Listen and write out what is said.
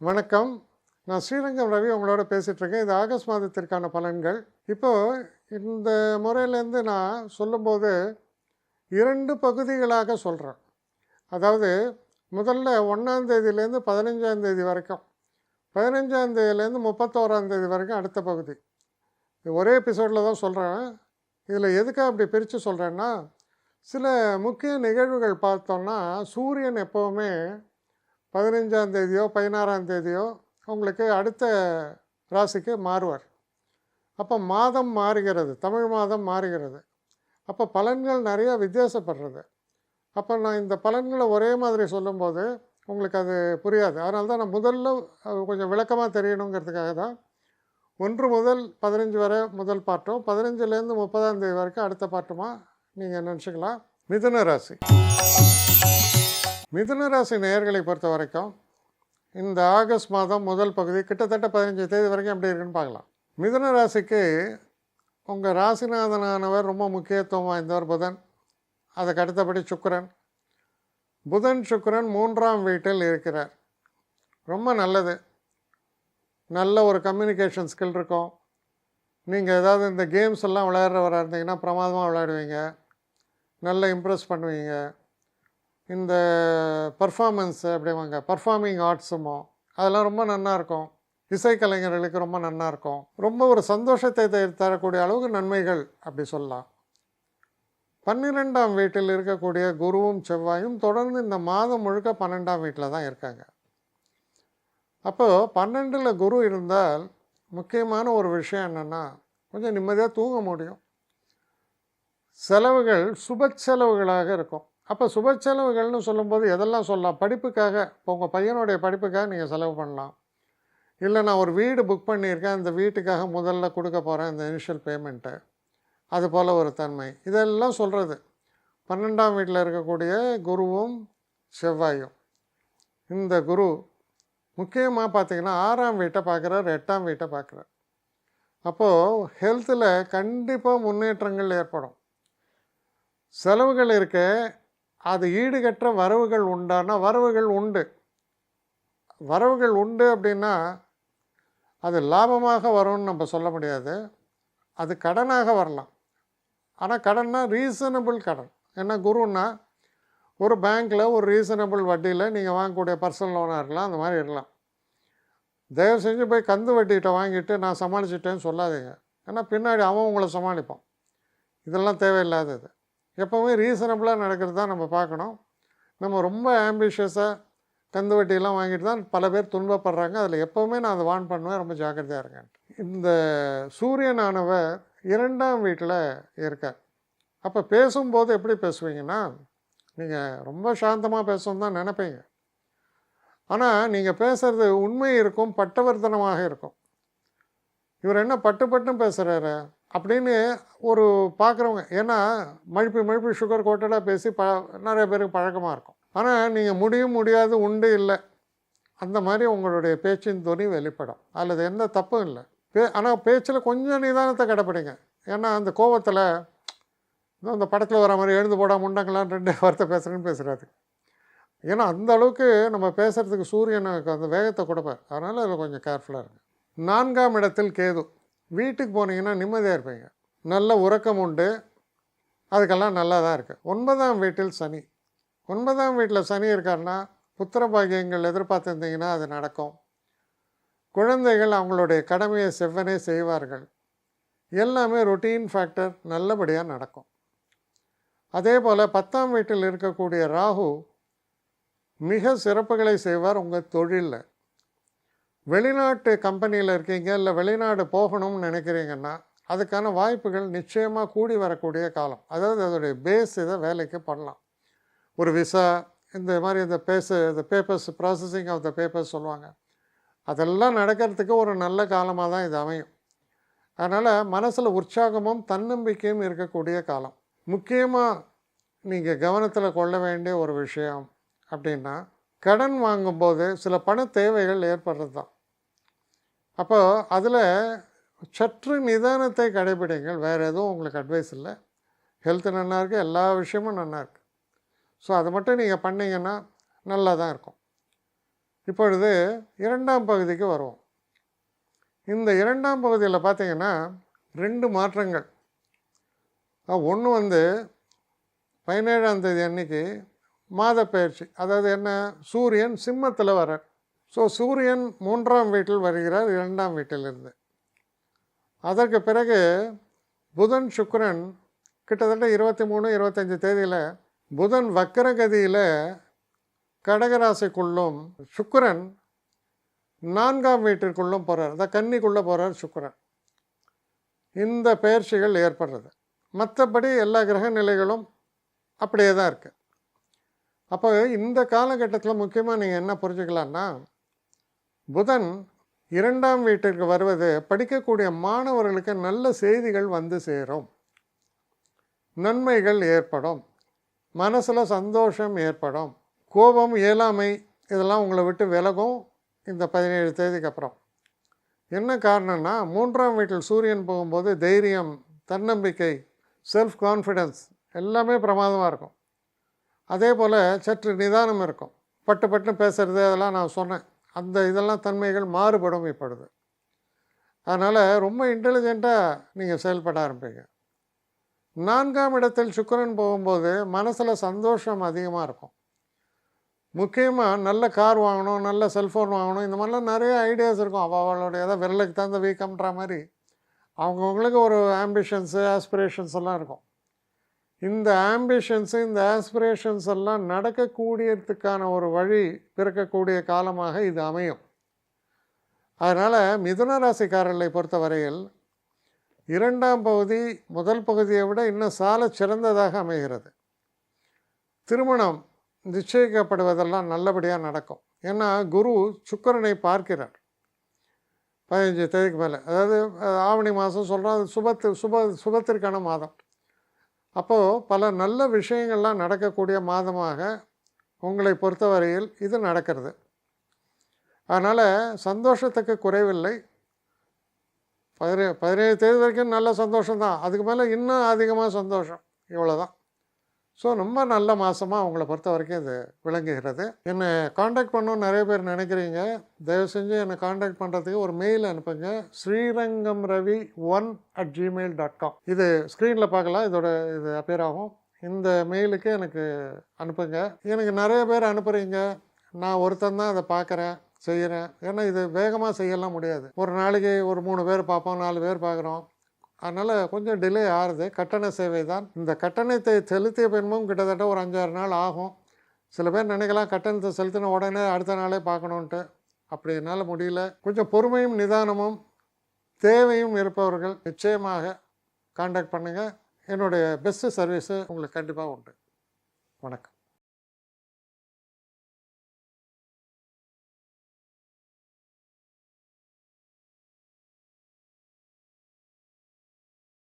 வணக்கம். நான் ஸ்ரீரங்கம் ரவி உங்களோட பேசிகிட்ருக்கேன். இது ஆகஸ்ட் மாதத்திற்கான பலன்கள். இப்போது இந்த முறையிலேருந்து நான் சொல்லும்போது 2 பகுதிகளாக சொல்கிறேன். அதாவது முதல்ல 1ஆம் தேதியிலேருந்து 15ஆம் தேதி வரைக்கும், 15ஆம் தேதியிலேருந்து 31ஆம் தேதி வரைக்கும் அடுத்த பகுதி. இது ஒரே எபிசோடில் தான் சொல்கிறேன். இதில் எதுக்காக அப்படி பிரித்து சொல்கிறேன்னா, சில முக்கிய நிகழ்வுகள் பார்த்தோன்னா சூரியன் எப்போவுமே 15ஆம் தேதியோ 16ஆம் தேதியோ உங்களுக்கு அடுத்த ராசிக்கு மாறுவார். அப்போ மாதம் மாறுகிறது, தமிழ் மாதம் மாறுகிறது. அப்போ பலன்கள் நிறையா வித்தியாசப்படுறது. அப்போ நான் இந்த பலன்களை ஒரே மாதிரி சொல்லும்போது உங்களுக்கு அது புரியாது. அதனால தான் நான் முதல்ல கொஞ்சம் விளக்கமாக தெரியணுங்கிறதுக்காக தான் 1 முதல் 15 வரை முதல் பாட்டும், 15லேருந்து 30ஆம் தேதி வரைக்கும் அடுத்த பாட்டுமா நீங்கள் நினச்சிக்கலாம். மிதுன ராசி. மிதுன ராசி நேயர்களை பொறுத்த வரைக்கும் இந்த ஆகஸ்ட் மாதம் முதல் பகுதி கிட்டத்தட்ட 15 தேதி வரைக்கும் எப்படி இருக்குன்னு பார்க்கலாம். மிதுன ராசிக்கு உங்கள் ராசிநாதனானவர் ரொம்ப முக்கியத்துவம் வாய்ந்தவர் புதன். அதுக்கு அடுத்தபடி சுக்கிரன். புதன் சுக்கிரன் 3ஆம் வீட்டில் இருக்கிறார். ரொம்ப நல்லது. நல்ல ஒரு கம்யூனிகேஷன் ஸ்கில் இருக்கும். நீங்கள் ஏதாவது இந்த கேம்ஸ் எல்லாம் விளையாடுறவராக இருந்தீங்கன்னா பிரமாதமாக விளையாடுவீங்க, நல்லா இம்ப்ரெஸ் பண்ணுவீங்க. இந்த பர்ஃபார்மன்ஸு அப்படிவாங்க, பர்ஃபார்மிங் ஆர்ட்ஸுமோ அதெல்லாம் ரொம்ப நல்லாயிருக்கும். இசைக்கலைஞர்களுக்கு ரொம்ப நல்லாயிருக்கும். ரொம்ப ஒரு சந்தோஷத்தை தரக்கூடிய அளவுக்கு நன்மைகள் அப்படி சொல்லலாம். 12ஆம் வீட்டில் இருக்கக்கூடிய குருவும் செவ்வாயும் தொடர்ந்து இந்த மாதம் முழுக்க 12ஆம் வீட்டில் தான் இருக்காங்க. அப்போது 12ல் குரு இருந்தால் முக்கியமான ஒரு விஷயம் என்னென்னா, கொஞ்சம் நிம்மதியாக தூங்க முடியும். செலவுகள் சுப செலவுகளாக இருக்கும். அப்போ சுப செலவுகள்னு சொல்லும்போது எதெல்லாம் சொல்லலாம்? படிப்புக்காக, இப்போ உங்கள் பையனுடைய படிப்புக்காக நீங்கள் செலவு பண்ணலாம். இல்லை நான் ஒரு வீடு புக் பண்ணியிருக்கேன், அந்த வீட்டுக்காக முதல்ல கொடுக்க போகிறேன் இந்த இனிஷியல் பேமெண்ட்டு, அது போல் ஒரு தன்மை. இதெல்லாம் சொல்கிறது 12ஆம் வீட்டில் இருக்கக்கூடிய குருவும் செவ்வாயும். இந்த குரு முக்கியமாக பார்த்திங்கன்னா 6ஆம் வீட்டை பார்க்குறார், 8ஆம் வீட்டை பார்க்குறார். அப்போது ஹெல்த்தில் கண்டிப்பாக முன்னேற்றங்கள் ஏற்படும். செலவுகள் இருக்க அது ஈடுகற்ற வரவுகள் உண்டானா, வரவுகள் உண்டு. வரவுகள் உண்டு அப்படின்னா அது லாபமாக வரும்னு நம்ம சொல்ல முடியாது. அது கடனாக வரலாம். ஆனால் கடன்னா ரீசனபிள் கடன். ஏன்னா குருன்னா ஒரு பேங்க்கில் ஒரு ரீசனபிள் வட்டியில் நீங்கள் வாங்கக்கூடிய பர்சனல் லோனாக இருக்கலாம், அந்த மாதிரி இருக்கலாம். தயவு செஞ்சு போய் கந்து வட்டிகிட்ட வாங்கிட்டு நான் சமாளிச்சிட்டேன்னு சொல்லாதீங்க. ஏன்னா பின்னாடி அவன் உங்களை சமாளிப்பான். இதெல்லாம் தேவையில்லாதது. எப்போவுமே ரீசனபிளாக நடக்கிறது தான் நம்ம பார்க்கணும். நம்ம ரொம்ப ஆம்பிஷியஸாக கந்து வட்டியெல்லாம் வாங்கிட்டு தான் பல பேர் துன்பப்படுறாங்க. அதில் எப்போவுமே நான் அதை வார்ன் பண்ணுவேன், ரொம்ப ஜாக்கிரதையாக இருக்கேன். இந்த சூரியனானவர் 2ஆம் வீட்டில் இருக்கார். அப்போ பேசும்போது எப்படி பேசுவீங்கன்னா, நீங்கள் ரொம்ப சாந்தமாக பேசணும்னு தான் நினைப்பீங்க. ஆனால் நீங்கள் பேசுகிறது உண்மை இருக்கும், பட்டவர்த்தனமாக இருக்கும். இவர் என்ன பட்டு பட்டுன்னு பேசுகிறாரு அப்படின்னு ஒரு பார்க்குறவங்க, ஏன்னா மழுப்பி சுகர் கோட்டடாக பேசி நிறைய பேருக்கு பழக்கமாக இருக்கும். ஆனால் நீங்கள் முடியாது, உண்டு இல்லை, அந்த மாதிரி உங்களுடைய பேச்சின் துணி வெளிப்படும். அல்லது எந்த தப்பும் இல்லை. ஆனால் பேச்சில் கொஞ்சம் நிதானத்தை கடைப்பிடிங்க. ஏன்னா அந்த கோபத்தில் அந்த படத்தில் வர மாதிரி எழுந்து போட முண்டங்களான்னு 2 வார்த்தை பேசுகிறேன்னு பேசுகிறாரு. ஏன்னா அந்த அளவுக்கு நம்ம பேசுகிறதுக்கு சூரியனுக்கு அந்த வேகத்தை கொடுப்பார். அதனால் அதில் கொஞ்சம் கேர்ஃபுல்லாக இருங்க. 4ஆம் இடத்தில் கேது. வீட்டுக்கு போனீங்கன்னா நிம்மதியாக இருப்பீங்க, நல்ல உறக்கம் உண்டு, அதுக்கெல்லாம் நல்லா தான் இருக்குது. 9ஆம் வீட்டில் சனி. 9ஆம் வீட்டில் சனி இருக்காருன்னா புத்திர பாக்கியங்கள் எதிர்பார்த்துருந்தீங்கன்னா அது நடக்கும். குழந்தைகள் அவங்களுடைய கடமையை செவ்வனே செய்வார்கள். எல்லாமே ரொட்டீன் ஃபேக்டர் நல்லபடியாக நடக்கும். அதே போல் 10ஆம் வீட்டில் இருக்கக்கூடிய ராகு மிக சிறப்புகளை செய்வார் உங்கள் தொழிலில். வெளிநாட்டு கம்பெனியில் இருக்கீங்க, இல்லை வெளிநாடு போகணும்னு நினைக்கிறீங்கன்னா அதுக்கான வாய்ப்புகள் நிச்சயமாக கூடி வரக்கூடிய காலம். அதாவது அதோடைய பேஸ் இதை வேலைக்கு பண்ணலாம். ஒரு விசா, இந்த மாதிரி இந்த papers processing of the papers சொல்லுவாங்க, அதெல்லாம் நடக்கிறதுக்கு ஒரு நல்ல காலமாக தான் இது அமையும். அதனால் மனசில் உற்சாகமும் தன்னம்பிக்கையும் இருக்கக்கூடிய காலம். முக்கியமாக நீங்கள் கவனத்தில் கொள்ள வேண்டிய ஒரு விஷயம் அப்படின்னா, கடன் வாங்கும்போது சில பண தேவைகள் ஏற்படுறது தான். அப்போ அதில் சற்று நிதானத்தை கடைபிடிங்கள். வேறு எதுவும் உங்களுக்கு அட்வைஸ் இல்லை. ஹெல்த்து நல்லா இருக்குது, எல்லா விஷயமும் நல்லா இருக்குது. ஸோ அதை மட்டும் நீங்கள் பண்ணிங்கன்னா நல்லா தான் இருக்கும். இப்பொழுது 2ஆம் பகுதிக்கு வருவோம். இந்த 2ஆம் பகுதியில் பார்த்தீங்கன்னா 2 மாற்றங்கள். ஒன்று வந்து 17ஆம் தேதி அன்னைக்கு மாதப்பெயர்ச்சி. அதாவது என்ன, சூரியன் சிம்மத்தில் வர்றார். ஸோ சூரியன் 3ஆம் வீட்டில் வருகிறார் 2ஆம் வீட்டிலிருந்து. அதற்கு பிறகு புதன் சுக்கிரன் கிட்டத்தட்ட 23, 25 தேதியில் புதன் வக்கரகதியில் கடகராசிக்குள்ளும் சுக்கிரன் 4ஆம் வீட்டிற்குள்ளும் போகிறார். அதான் கன்னிக்குள்ளே போகிறார் சுக்கிரன். இந்த பெயர்ச்சிகள் ஏற்படுறது. மற்றபடி எல்லா கிரக நிலைகளும் அப்படியே தான் இருக்குது. அப்போ இந்த காலகட்டத்தில் முக்கியமாக நீங்கள் என்ன புரிஞ்சுக்கலான்னா, புதன் 2ஆம் வீட்டிற்கு வருவது படிக்கக்கூடிய மாணவர்களுக்கு நல்ல செய்திகள் வந்து சேரும், நன்மைகள் ஏற்படும், மனசில் சந்தோஷம் ஏற்படும், கோபம், இயலாமை இதெல்லாம் உங்களை விட்டு விலகும் இந்த 17 தேதிக்கு அப்புறம். என்ன காரணம்னா, 3ஆம் வீட்டில் சூரியன் போகும்போது தைரியம், தன்னம்பிக்கை, செல்ஃப் கான்ஃபிடென்ஸ் எல்லாமே பிரமாதமாக இருக்கும். அதே போல் சற்று நிதானம் இருக்கும். பட்டு பட்டுன்னு பேசுகிறது அதெல்லாம் நான் சொன்னேன். அந்த இதெல்லாம் தன்மைகள் மாறுபடும் இப்பொழுது. அதனால் ரொம்ப இன்டெலிஜெண்ட்டாக நீங்கள் செயல்பட ஆரம்பிங்க. 4ஆம் இடத்தில் சுக்கிரன் போகும்போது மனசில் சந்தோஷம் அதிகமாக இருக்கும். முக்கியமாக நல்ல கார் வாங்கணும், நல்ல செல்ஃபோன் வாங்கணும், இந்த மாதிரிலாம் நிறைய ஐடியாஸ் இருக்கும். அவளுடைய ஏதாவது விரலுக்கு தகுந்த வீக்கம்ன்ற மாதிரி அவங்கவுங்களுக்கு ஒரு ஆம்பிஷன்ஸு, ஆஸ்பிரேஷன்ஸ் எல்லாம் இருக்கும். இந்த ஆம்பிஷன்ஸு, இந்த ஆஸ்பிரேஷன்ஸ் எல்லாம் நடக்கக்கூடியதுக்கான ஒரு வழி பிறக்கக்கூடிய காலமாக இது அமையும். அதனால் மிதுன ராசிக்காரர்களை பொறுத்த வரையில் 2ஆம் பகுதி முதல் பகுதியை விட இன்னும் சால சிறந்ததாக அமைகிறது. திருமணம் நிச்சயிக்கப்படுவதெல்லாம் நல்லபடியாக நடக்கும். ஏன்னா குரு சுக்கிரனை பார்க்கிறார் 15 தேதிக்கு மேலே. அதாவது ஆவணி மாதம் சொல்கிறோம், அது சுபத்திற்கான மாதம். அப்போது பல நல்ல விஷயங்கள்லாம் நடக்கக்கூடிய மாதமாக உங்களை பொறுத்தவரையில் இது நடக்கிறது. அதனால் சந்தோஷத்துக்கு குறைவில்லை. 17 தேதி வரைக்கும் நல்ல சந்தோஷம்தான். அதுக்கு மேலே இன்னும் அதிகமாக சந்தோஷம். இவ்வளோதான். ஸோ ரொம்ப நல்ல மாதமாக உங்களை பொறுத்த வரைக்கும் இது விளங்குகிறது. என்னை காண்டாக்ட் பண்ணணும்னு நிறைய பேர் நினைக்கிறீங்க. தயவு செஞ்சு என்னை காண்டாக்ட் பண்ணுறதுக்கு ஒரு மெயில் அனுப்புங்க. srirangamravi1@gmail.com. இது ஸ்க்ரீனில் பார்க்கலாம், இது அப்பியர் ஆகும். இந்த மெயிலுக்கு எனக்கு அனுப்புங்க. எனக்கு நிறைய பேர் அனுப்புகிறீங்க. நான் ஒருத்தன் தான் அதை பார்க்குறேன், செய்கிறேன். ஏன்னா இது வேகமாக செய்யலாம் முடியாது. ஒரு நாளைக்கு ஒரு 3 பேர் பார்ப்போம், 4 பேர் பார்க்குறோம். அதனால் கொஞ்சம் டிலே ஆகுது. கட்டண சேவை தான். இந்த கட்டணத்தை செலுத்திய பின்பும் கிட்டத்தட்ட ஒரு 5-6 நாள் ஆகும். சில பேர் நினைக்கலாம் கட்டணத்தை செலுத்தின உடனே அடுத்த நாளே பார்க்கணுன்ட்டு. அப்படி என்னால் முடியல. கொஞ்சம் பொறுமையும் நிதானமும் தேவையும் இருப்பவர்கள் நிச்சயமாக காண்டாக்ட் பண்ணுங்கள். என்னுடைய பெஸ்ட்டு சர்வீஸு உங்களுக்கு கண்டிப்பாக உண்டு. வணக்கம்.